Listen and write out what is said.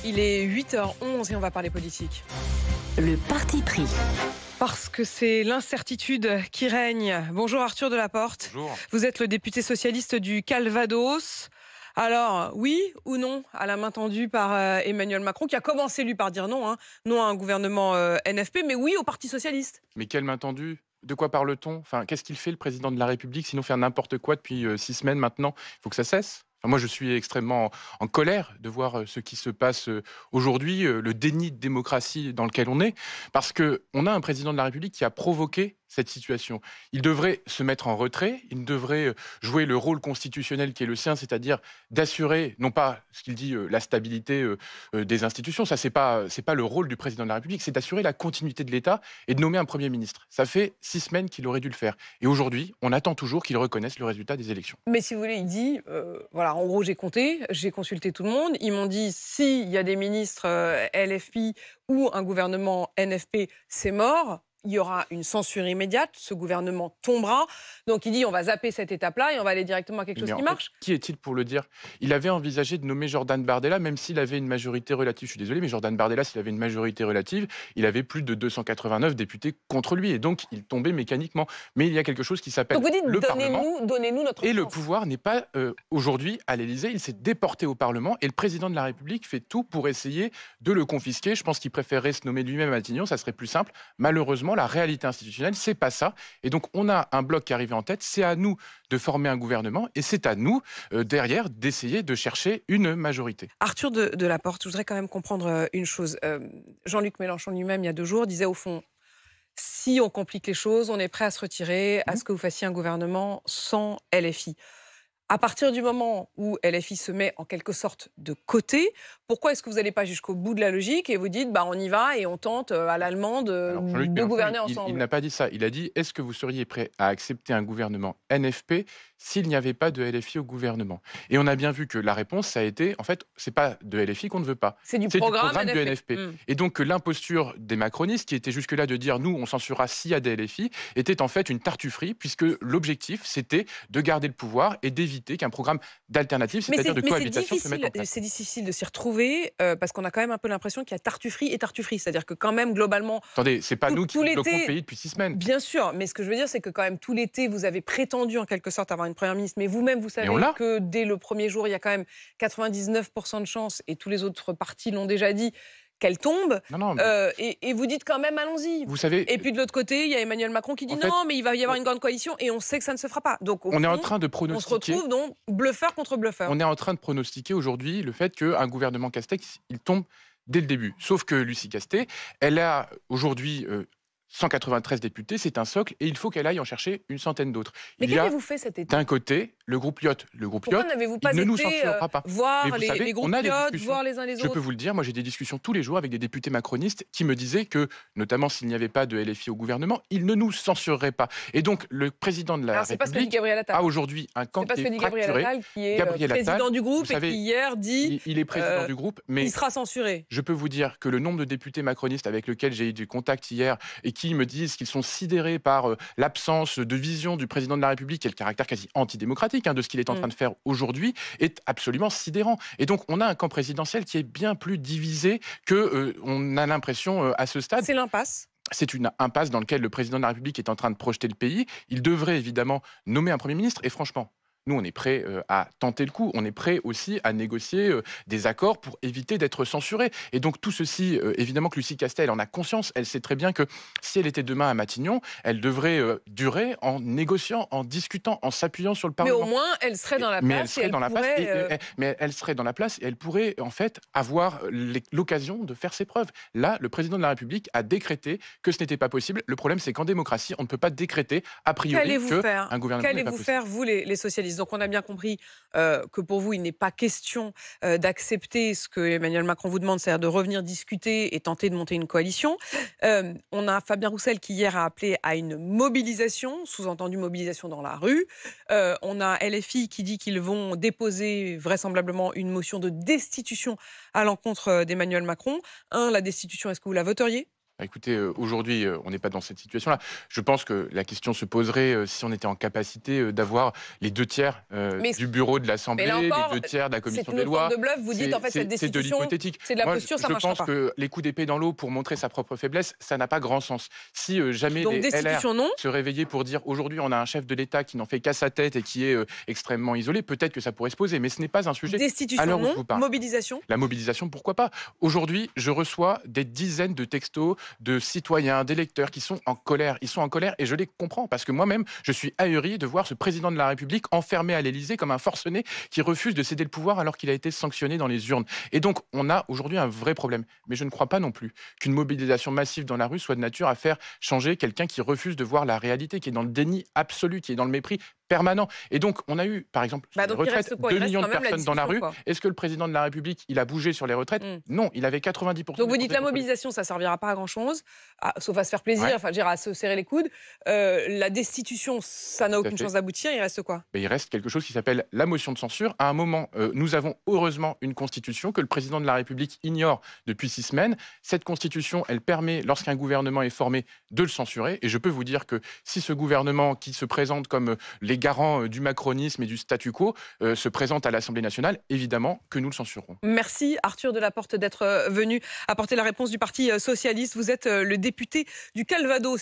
Il est 8h11 et on va parler politique. Le parti pris. Parce que c'est l'incertitude qui règne. Bonjour Arthur Delaporte. Bonjour. Vous êtes le député socialiste du Calvados. Alors, oui ou non à la main tendue par Emmanuel Macron, qui a commencé lui par dire non, non à un gouvernement NFP, mais oui au Parti socialiste. Mais quelle main tendue? De quoi parle-t-on? Enfin, qu'est-ce qu'il fait, le président de la République, sinon faire n'importe quoi depuis 6 semaines maintenant? Il faut que ça cesse. Enfin, moi, je suis extrêmement en colère de voir ce qui se passe aujourd'hui, le déni de démocratie dans lequel on est, parce qu'on a un président de la République qui a provoqué cette situation. Il devrait se mettre en retrait, il devrait jouer le rôle constitutionnel qui est le sien, c'est-à-dire d'assurer, non pas ce qu'il dit, la stabilité des institutions, ça c'est pas le rôle du président de la République, c'est d'assurer la continuité de l'État et de nommer un Premier ministre. Ça fait 6 semaines qu'il aurait dû le faire. Et aujourd'hui, on attend toujours qu'il reconnaisse le résultat des élections. Mais si vous voulez, il dit, voilà, en gros j'ai compté, j'ai consulté tout le monde, ils m'ont dit s'il y a des ministres LFI ou un gouvernement NFP, c'est mort. Il y aura une censure immédiate, ce gouvernement tombera. Donc il dit on va zapper cette étape-là et on va aller directement à quelque chose qui marche. Qui est-il pour le dire? Il avait envisagé de nommer Jordan Bardella, même s'il avait une majorité relative. Je suis désolé, mais Jordan Bardella, s'il avait une majorité relative, il avait plus de 289 députés contre lui. Et donc, il tombait mécaniquement. Mais il y a quelque chose qui s'appelle le Parlement. Donnez-nous notre Et chance. le pouvoir n'est pas aujourd'hui à l'Élysée. Il s'est déporté au Parlement. Et le président de la République fait tout pour essayer de le confisquer. Je pense qu'il préférerait se nommer lui-même à Matignon. Ça serait plus simple. Malheureusement, la réalité institutionnelle, c'est pas ça. Et donc, on a un bloc qui arrive en tête. C'est à nous de former un gouvernement. Et c'est à nous, derrière, d'essayer de chercher une majorité. Arthur Delaporte, je voudrais quand même comprendre une chose. Jean-Luc Mélenchon lui-même, il y a 2 jours, disait au fond, si on complique les choses, on est prêt à se retirer, à ce que vous fassiez un gouvernement sans LFI. À partir du moment où LFI se met en quelque sorte de côté, pourquoi est-ce que vous n'allez pas jusqu'au bout de la logique et vous dites on y va et on tente à l'allemande de gouverner ensemble? Il n'a pas dit ça. Il a dit est-ce que vous seriez prêt à accepter un gouvernement NFP s'il n'y avait pas de LFI au gouvernement? Et on a bien vu que la réponse, ça a été en fait, c'est pas de LFI qu'on ne veut pas. C'est du programme de NFP. Et donc l'imposture des macronistes, qui était jusque-là de dire nous, on censurera s'il y a des LFI, était en fait une tartufferie, puisque l'objectif, c'était de garder le pouvoir et d'éviter qu'un programme d'alternative, c'est-à-dire de cohabitation, se mette en place. C'est difficile de s'y retrouver parce qu'on a quand même un peu l'impression qu'il y a tartufferie et tartufferie. C'est-à-dire que quand même, globalement... Attendez, c'est pas nous qui bloquons le pays depuis 6 semaines. Bien sûr, mais ce que je veux dire, c'est que quand même tout l'été, vous avez prétendu en quelque sorte avoir une première ministre, mais vous-même, vous savez que dès le premier jour, il y a quand même 99% de chances, et tous les autres partis l'ont déjà dit, qu'elle tombe, et vous dites quand même allons-y. Vous savez, et puis de l'autre côté, il y a Emmanuel Macron qui dit non, mais il va y avoir une grande coalition et on sait que ça ne se fera pas. Donc on est en train de pronostiquer. On se retrouve donc bluffeur contre bluffeur. On est en train de pronostiquer aujourd'hui le fait qu'un gouvernement Castex, il tombe dès le début. Sauf que Lucie Castet, elle a aujourd'hui 193 députés, c'est un socle, et il faut qu'elle aille en chercher une centaine d'autres. Mais qu'avez-vous fait cet été? D'un côté, le groupe Lyot. Pourquoi n'avez-vous pas ne nous été censurera pas. voir les groupes Lyot, voir les uns les autres? Je peux vous le dire, moi j'ai des discussions tous les jours avec des députés macronistes qui me disaient que, notamment s'il n'y avait pas de LFI au gouvernement, ils ne nous censureraient pas. Et donc le président de la République a aujourd'hui un camp qui est fracturé. Qui est président du groupe et qui hier dit il est président du groupe, mais il sera censuré. Je peux vous dire que le nombre de députés macronistes avec lesquels j'ai eu du contact hier et qui me disent qu'ils sont sidérés par l'absence de vision du président de la République et le caractère quasi antidémocratique de ce qu'il est en train de faire aujourd'hui est absolument sidérant. Et donc, on a un camp présidentiel qui est bien plus divisé que on a l'impression à ce stade. C'est l'impasse. C'est une impasse dans laquelle le président de la République est en train de projeter le pays. Il devrait évidemment nommer un Premier ministre. Et franchement, nous, on est prêt à tenter le coup. On est prêt aussi à négocier des accords pour éviter d'être censuré. Et donc, tout ceci, évidemment que Lucie Castet, elle en a conscience. Elle sait très bien que si elle était demain à Matignon, elle devrait durer en négociant, en discutant, en s'appuyant sur le Parlement. Mais au moins, elle serait dans la place. Mais elle serait dans la place et elle pourrait, en fait, avoir l'occasion de faire ses preuves. Là, le président de la République a décrété que ce n'était pas possible. Le problème, c'est qu'en démocratie, on ne peut pas décréter a priori qu'un gouvernement n'est pas possible. Qu'allez-vous faire, vous, les socialistes? Donc on a bien compris que pour vous, il n'est pas question d'accepter ce que Emmanuel Macron vous demande, c'est-à-dire de revenir discuter et tenter de monter une coalition. On a Fabien Roussel qui hier a appelé à une mobilisation, sous-entendu mobilisation dans la rue. On a LFI qui dit qu'ils vont déposer vraisemblablement une motion de destitution à l'encontre d'Emmanuel Macron. La destitution, est-ce que vous la voteriez? Bah, écoutez, aujourd'hui, on n'est pas dans cette situation-là. Je pense que la question se poserait, si on était en capacité, d'avoir les 2/3, Mais, du bureau de mais là l'Assemblée, les encore, 2/3 de la c'est commission une des autre forme lois. de bluff. Vous dites, en fait, cette C'est de destitution, l'hypothétique. c'est de la Moi, posture, ça je ne marchera pense pas. que les coups d'épée dans l'eau pour montrer sa propre faiblesse, ça n'a pas grand sens. Si, jamais Donc, les LR destitution, non. se réveillaient pour dire: «Aujourd'hui, on a un chef de l'État qui n'en fait qu'à sa tête et qui est, extrêmement isolé», peut-être que ça pourrait se poser, mais ce n'est pas un sujet à Destitution, l'heure où je non. vous parle. Mobilisation. La mobilisation, pourquoi pas? Aujourd'hui, je reçois des dizaines de textos de citoyens, d'électeurs qui sont en colère. Ils sont en colère et je les comprends parce que moi-même, je suis ahuri de voir ce président de la République enfermé à l'Élysée comme un forcené qui refuse de céder le pouvoir alors qu'il a été sanctionné dans les urnes. Et donc, on a aujourd'hui un vrai problème. Mais je ne crois pas non plus qu'une mobilisation massive dans la rue soit de nature à faire changer quelqu'un qui refuse de voir la réalité, qui est dans le déni absolu, qui est dans le mépris permanent. Et donc, on a eu, par exemple, sur les Donc, il retraites, reste quoi? 2 Il reste millions quand de même la personnes dans la discussion, rue. quoi. Est-ce que le président de la République, il a bougé sur les retraites? Non, il avait 90% Donc, des vous dites Français la contre lui. mobilisation, ça servira pas à grand-chose, sauf à se faire plaisir, Ouais. enfin, je veux dire, à se serrer les coudes. La destitution, ça n'a Tout à aucune fait. chance d'aboutir. Il reste quoi? Mais il reste quelque chose qui s'appelle la motion de censure. À un moment, nous avons heureusement une constitution que le président de la République ignore depuis 6 semaines. Cette constitution, elle permet, lorsqu'un gouvernement est formé, de le censurer. Et je peux vous dire que si ce gouvernement, qui se présente comme les garants du macronisme et du statu quo, se présente à l'Assemblée nationale, évidemment que nous le censurerons. Merci Arthur Delaporte d'être venu apporter la réponse du Parti socialiste. Vous êtes le député du Calvados.